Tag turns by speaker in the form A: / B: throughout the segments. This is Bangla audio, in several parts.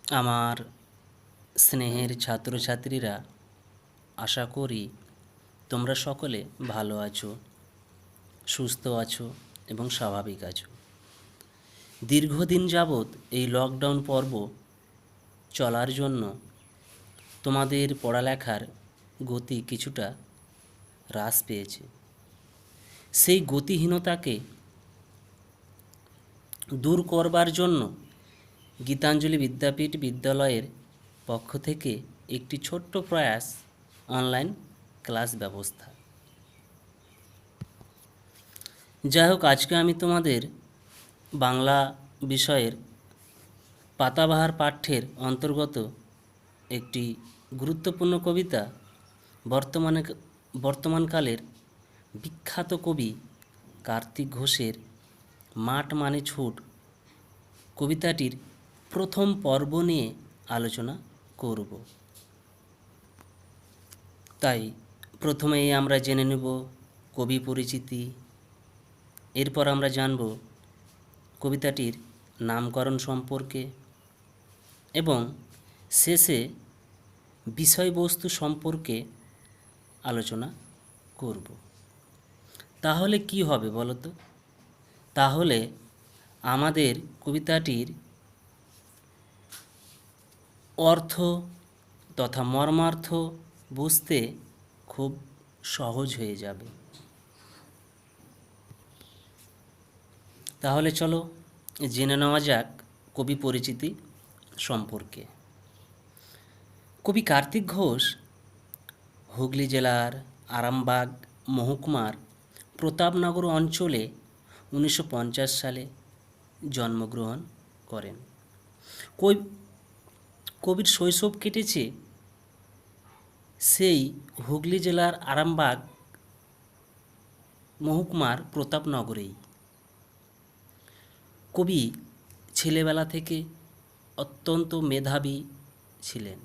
A: আমার স্নেহের ছাত্রছাত্রীরা, আশা করি তোমরা সকলে ভালো আছো, সুস্থ আছো এবং স্বাভাবিক আছো। দীর্ঘদিন যাবৎ এই লকডাউন পর্ব চলার জন্য তোমাদের পড়ালেখার গতি কিছুটা হ্রাস পেয়েছে। সেই গতিহীনতাকে দূর করবার জন্য গীতাঞ্জলি বিদ্যাপীঠ বিদ্যালয়ের পক্ষ থেকে একটি ছোট্ট প্রয়াস অনলাইন ক্লাস ব্যবস্থা। যাই হোক, আজকে আমি তোমাদের বাংলা বিষয়ের পাতাবাহার পাঠ্যের অন্তর্গত একটি গুরুত্বপূর্ণ কবিতা, বর্তমানকালের বিখ্যাত কবি কার্তিক ঘোষের মাঠ মানে ছুট কবিতাটির প্রথম পর্ব নিয়ে আলোচনা করব। তাই প্রথমেই আমরা জেনে নেব কবি পরিচিতি, এরপর আমরা জানব কবিতাটির নামকরণ সম্পর্কে এবং শেষে বিষয়বস্তু সম্পর্কে আলোচনা করব। তাহলে কি হবে বলো তো? তাহলে আমাদের কবিতাটির অর্থ তথা মর্মার্থ বুঝতে খুব সহজ হয়ে যাবে। তাহলে চলো জেনে নেওয়া যাক কবি পরিচিতি সম্পর্কে। কবি কার্তিক ঘোষ হুগলি জেলার আরামবাগ মহকুমার প্রতাপনগর অঞ্চলে 1950 সালে জন্মগ্রহণ করেন। কবির শৈশব কেটেছে সেই হুগলি জেলার আরামবাগ মহকুমার প্রতাপনগরেই। কবি ছেলেবেলা থেকে অত্যন্ত মেধাবী ছিলেন।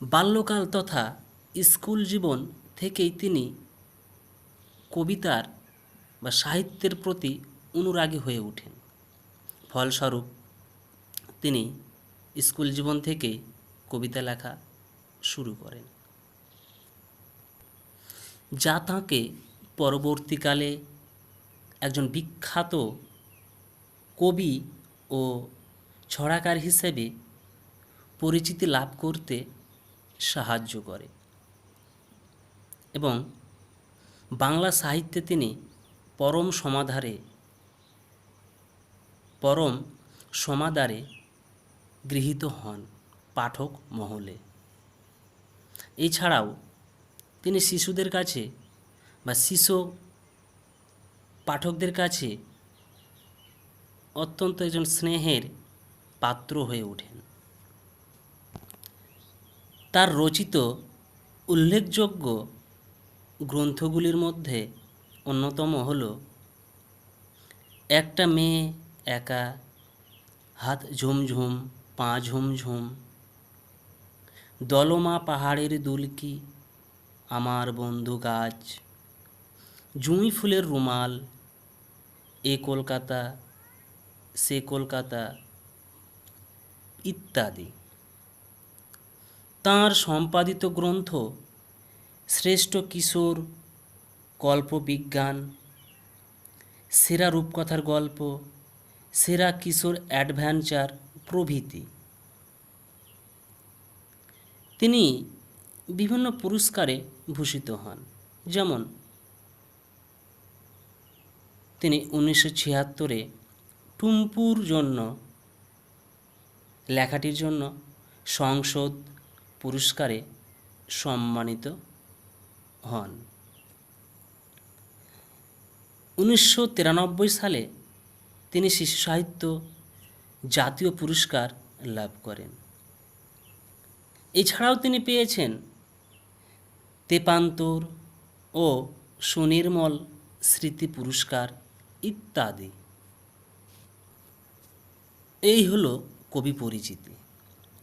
A: বাল্যকাল তথা স্কুল জীবন থেকেই তিনি কবিতার বা সাহিত্যের প্রতি অনুরাগী হয়ে ওঠেন। ফলস্বরূপ তিনি স্কুল জীবন থেকেই কবিতা লেখা শুরু করেন, যা তাঁকে পরবর্তীকালে একজন বিখ্যাত কবি ও ছড়াকার হিসেবে পরিচিতি লাভ করতে সাহায্য করে এবং বাংলা সাহিত্যে তিনি পরম সমাদরে গৃহীত হন পাঠক মহলে। এছাড়াও তিনি শিশুদের কাছে বা শিশু পাঠকদের কাছে অত্যন্ত একজন স্নেহের পাত্র হয়ে ওঠেন। তার রচিত উল্লেখযোগ্য গ্রন্থগুলির মধ্যে অন্যতম হল একটা মেয়ে একা, হাত ঝুমঝুম পা ঝুমঝুম, দলমা পাহাড়ের দুলকি, আমার বন্ধু গাছ, জুঁই ফুলের রুমাল, এ কলকাতা সে কলকাতা ইত্যাদি। তাঁর সম্পাদিত গ্রন্থ শ্রেষ্ঠ কিশোর কল্পবিজ্ঞান, সেরা রূপকথার গল্প, সেরা কিশোর অ্যাডভেঞ্চার প্রভৃতি। তিনি বিভিন্ন পুরস্কারে ভূষিত হন। যেমন তিনি 1976 টুম্পুর জন্য লেখাটির জন্য সংসদ পুরস্কারে সম্মানিত হন। 1993 সালে তিনি শিশু সাহিত্য জাতীয় পুরস্কার লাভ করেন। এছাড়াও তিনি পেয়েছেন তেপান্তর ও সুনির্মল স্মৃতি পুরস্কার ইত্যাদি। এই হলো কবি পরিচিতি।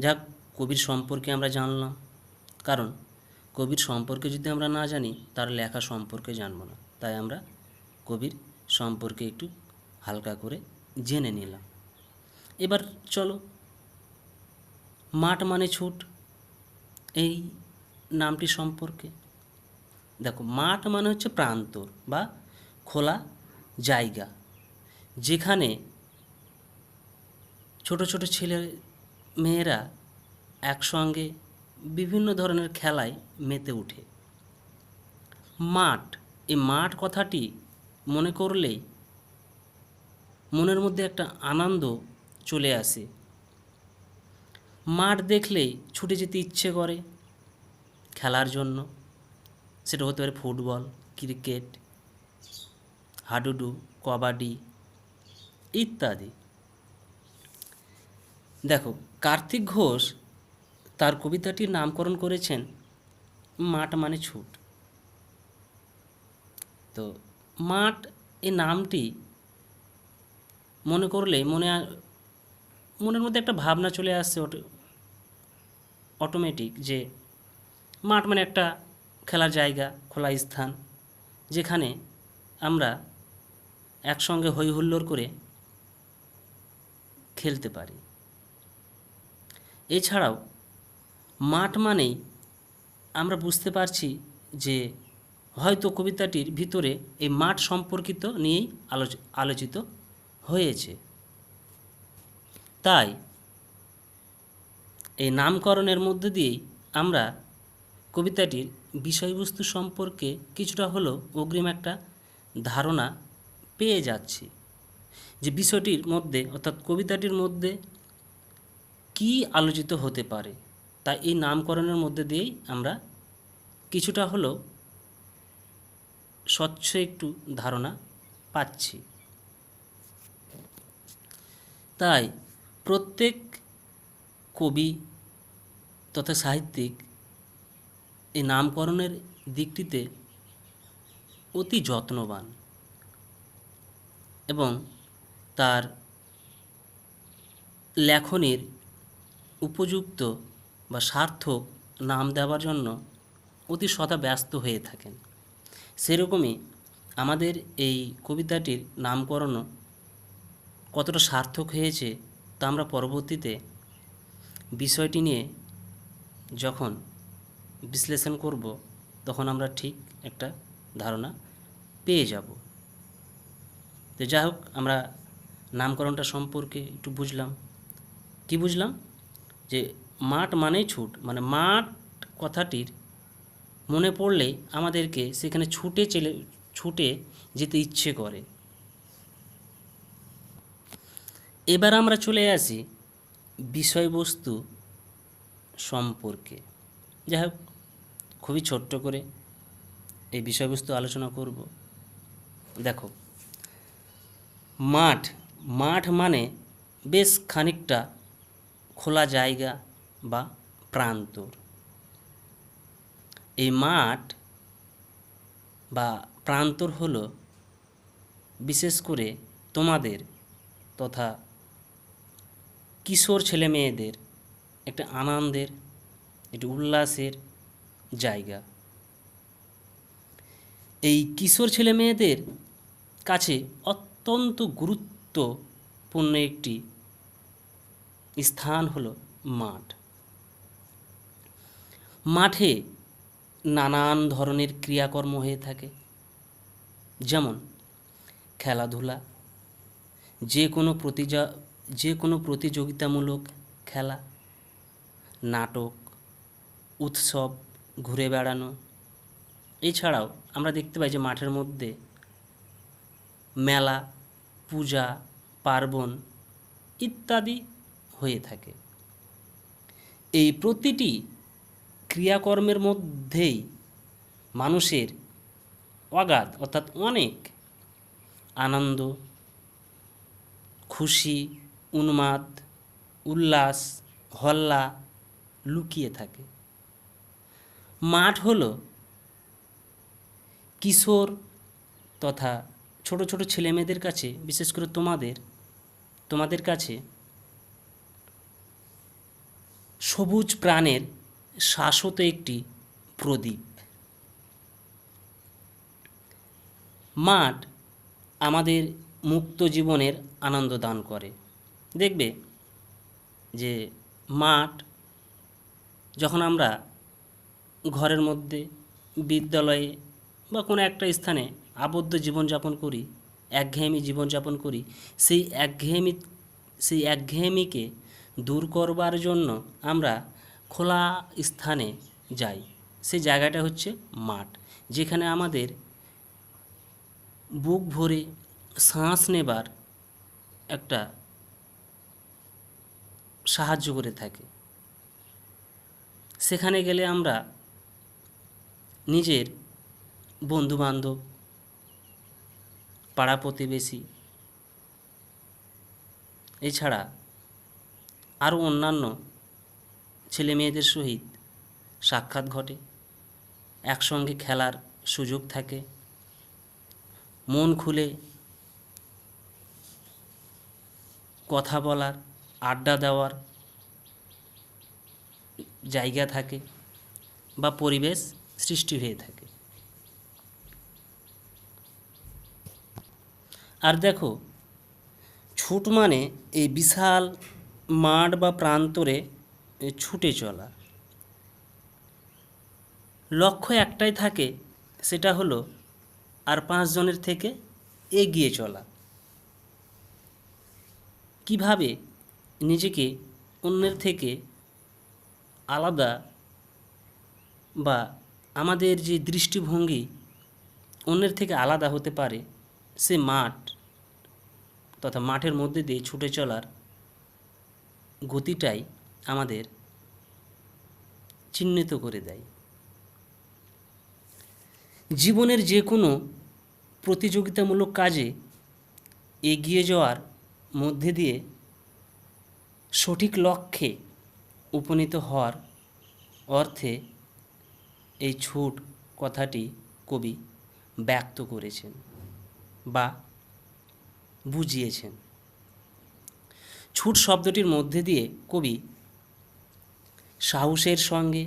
A: যাক, কবির সম্পর্কে আমরা জানলাম, কারণ কবির সম্পর্কে যদি আমরা না জানি তার লেখা সম্পর্কে জানব না। তাই আমরা কবির সম্পর্কে একটু হালকা করে জেনে নিলাম। এবার চলো, মাঠ মানে ছুট এই নামটি সম্পর্কে। দেখো, মাঠ মানে হচ্ছে প্রান্তর বা খোলা জায়গা, যেখানে ছোট ছোট ছেলে মেয়েরা একসঙ্গে বিভিন্ন ধরনের খেলায় মেতে ওঠে। মাঠ, এই মাঠ কথাটি মনে করলেই মনের মধ্যে একটা আনন্দ চলে আসে। মাঠ দেখলেই ছুটে যেতে ইচ্ছে করে খেলার জন্য। সেটা হতে পারে ফুটবল, ক্রিকেট, হাডুডু, কবাডি ইত্যাদি। দেখো, কার্তিক ঘোষ তার কবিতাটির নামকরণ করেছেন মাঠ মানে ছুট। তো মাঠ এই নামটি মনে করলে মনের মধ্যে একটা ভাবনা চলে আসছে অটোমেটিক, যে মাঠ মানে একটা খেলার জায়গা, খোলা স্থান, যেখানে আমরা একসঙ্গে হই হুল্লোড় করে খেলতে পারি। এছাড়াও মাঠ মানেই আমরা বুঝতে পারছি যে হয়তো কবিতাটির ভিতরে এই মাঠ সম্পর্কিত নিয়েই আলোচিত হয়েছে। তাই এই নামকরণের মধ্য দিয়েই আমরা কবিতাটির বিষয়বস্তু সম্পর্কে কিছুটা হলেও অগ্রিম একটা ধারণা পেয়ে যাচ্ছি, যে বিষয়টির মধ্যে অর্থাৎ কবিতাটির মধ্যে কী আলোচিত হতে পারে। তাই এই নামকরণের মধ্যে দিয়েই আমরা কিছুটা হলেও স্বচ্ছ একটু ধারণা পাচ্ছি। তাই প্রত্যেক কবি তথা সাহিত্যিক এই নামকরণের দিকটিতে অতি যত্নবান এবং তার লেখনীর উপযুক্ত বা সার্থক নাম দেওয়ার জন্য অতি সদা ব্যস্ত হয়ে থাকেন। সেরকমই আমাদের এই কবিতাটির নামকরণও কতটা সার্থক হয়েছে তা আমরা পরবর্তীতে বিষয়টি নিয়ে যখন বিশ্লেষণ করব তখন আমরা ঠিক একটা ধারণা পেয়ে যাব। তো যাই হোক, আমরা নামকরণটা সম্পর্কে একটু বুঝলাম। কি বুঝলাম? যে মাঠ মানেই ছুট, মানে মাঠ কথাটির মনে পড়লে আমাদেরকে সেখানে ছুটে যেতে ইচ্ছে করে। এবার আমরা চলে আসি বিষয়বস্তু সম্পর্কে। যাই হোক, খুবই ছোট্ট করে এই বিষয়বস্তু আলোচনা করব। দেখো, মাঠ মানে বেশ খানিকটা খোলা জায়গা বা প্রান্তর। এই মাঠ বা প্রান্তর হলো বিশেষ করে তোমাদের তথা কিশোর ছেলে মেয়েদের একটা আনন্দের, একটা উল্লাসের জায়গা। এই কিশোর ছেলে মেয়েদের কাছে অত্যন্ত গুরুত্বপূর্ণ একটি স্থান হলো মাঠ। মাঠে নানান ধরনের ক্রিয়াকর্ম হয়ে থাকে, যেমন খেলাধুলা, যে কোনো প্রতিযোগিতামূলক খেলা, নাটক, উৎসব, ঘুরে বেড়ানো। এছাড়াও আমরা দেখতে পাই যে মাঠের মধ্যে মেলা, পূজা, পার্বণ ইত্যাদি হয়ে থাকে। এই প্রতিটি ক্রিয়াকর্মের মধ্যেই মানুষের অগাধ অর্থাৎ অনেক আনন্দ, খুশি, উন্মাদ, উল্লাস, হল্লা লুকিয়ে থাকে। মাঠ হলো কিশোর তথা ছোট ছোট ছেলেমেয়েদের কাছে, বিশেষ করে তোমাদের কাছে সবুজ প্রাণের শাশ্বত একটি প্রদীপ। মাঠ আমাদের মুক্ত জীবনের আনন্দ দান করে। দেখবে যে মাঠ যখন আমরা ঘরের মধ্যে, বিদ্যালয়ে বা কোনো একটা স্থানে আবদ্ধ জীবনযাপন করি, একঘেয়েমি জীবনযাপন করি, সেই একঘেয়েমিকে দূর করবার জন্য আমরা খোলা স্থানে যাই। সেই জায়গাটা হচ্ছে মাঠ, যেখানে আমাদের বুক ভরে শ্বাস নেবার একটা সাহায্য করে থাকে। সেখানে গেলে আমরা নিজের বন্ধুবান্ধব, পাড়া প্রতিবেশী, এছাড়া আরও অন্যান্য ছেলে মেয়েদের সহিত সাক্ষাৎ ঘটে, একসঙ্গে খেলার সুযোগ থাকে, মন খুলে কথা বলার, আড্ডা দেওয়ার জায়গা থাকে বা পরিবেশ সৃষ্টি হয়ে থাকে। আর দেখো, ছুট মানে এই বিশাল মাঠ বা প্রান্তরে ছুটে চলা। লক্ষ্য একটাই থাকে, সেটা হলো আর 5 জনের থেকে এগিয়ে চলা। কিভাবে নিজেকে অন্যের থেকে আলাদা বা আমাদের যে দৃষ্টিভঙ্গি অন্যের থেকে আলাদা হতে পারে, সে মাঠ তথা মাঠের মধ্যে দিয়ে ছুটে চলার গতিটাই আমাদের চিহ্নিত করে দেয়। জীবনের যে কোনো প্রতিযোগিতামূলক কাজে এগিয়ে যাওয়ার মধ্যে দিয়ে সঠিক লক্ষ্যে উপনীত হওয়ার অর্থে এই ছুট কথাটি কবি ব্যক্ত করেছেন বা বুঝিয়েছেন। ছুট শব্দটির মধ্যে দিয়ে কবি সাহসের সঙ্গে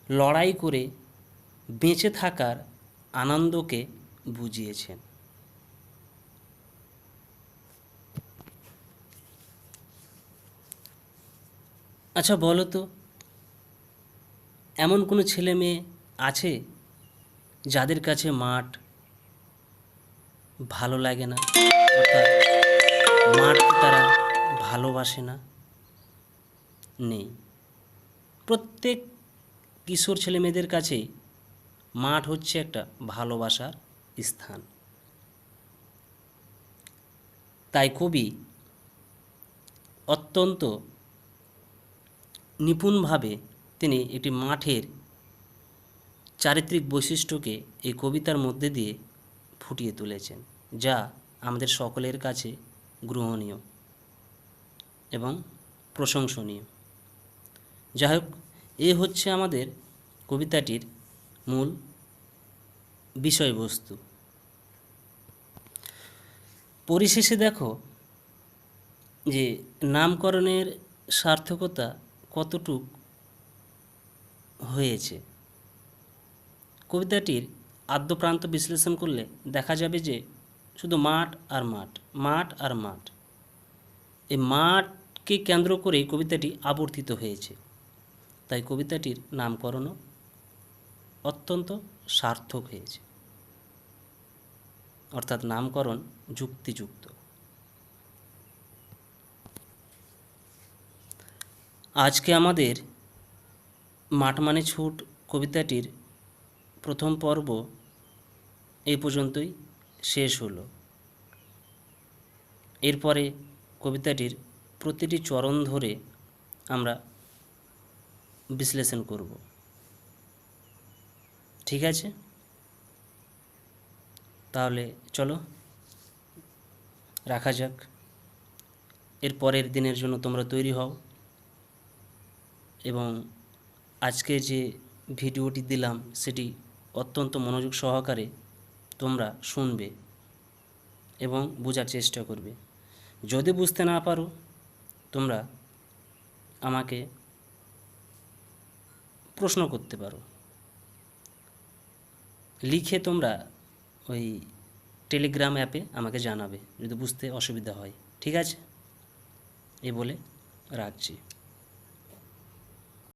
A: লড়াই করে বেঁচে থাকার আনন্দকে বুঝিয়েছেন। আচ্ছা বলো তো, এমন কোনো ছেলে মেয়ে আছে যাদের কাছে মাঠ ভালো লাগে না, অর্থাৎ মাঠকে তারা ভালোবাসে না? নেই। প্রত্যেক কিশোর ছেলে মেয়েদের কাছেই মাঠ হচ্ছে একটা ভালোবাসার স্থান। তাই কবি অত্যন্ত নিপুণভাবে তিনি একটি মাঠের চারিত্রিক বৈশিষ্ট্যকে এই কবিতার মধ্যে দিয়ে ফুটিয়ে তুলেছেন, যা আমাদের সকলের কাছে গ্রহণীয় এবং প্রশংসনীয়। যাই হোক, এ হচ্ছে আমাদের কবিতাটির মূল বিষয়বস্তু। পরিশেষে দেখো যে নামকরণের সার্থকতা কতটুক হয়েছে। কবিতাটির আদ্যপ্রান্ত বিশ্লেষণ করলে দেখা যাবে যে শুধু মাঠ আর মাঠ, মাঠ আর মাঠ। এই মাঠকে কেন্দ্র করেই কবিতাটি আবর্তিত হয়েছে। তাই কবিতাটির নামকরণও অত্যন্ত সার্থক হয়েছে, অর্থাৎ নামকরণ যুক্তিযুক্ত। আজকে আমাদের মাঠ মানে ছুট কবিতাটির প্রথম পর্ব এই পর্যন্তই শেষ হলো। এরপরে কবিতাটির প্রতিটি চরণ ধরে আমরা বিশ্লেষণ করব। ঠিক আছে? তাহলে চলো রাখা যাক। এর পরের দিনের জন্য তোমরা তৈরি হও এবং আজকে যে ভিডিওটি দিলাম সেটি অত্যন্ত মনোযোগ সহকারে তোমরা শুনবে এবং বোঝার চেষ্টা করবে। যদি বুঝতে না পারো তোমরা আমাকে প্রশ্ন করতে পারো, লিখে তোমরা ওই টেলিগ্রাম অ্যাপে আমাকে জানাবে যদি বুঝতে অসুবিধা হয়। ঠিক আছে? এ বলে রাখছি।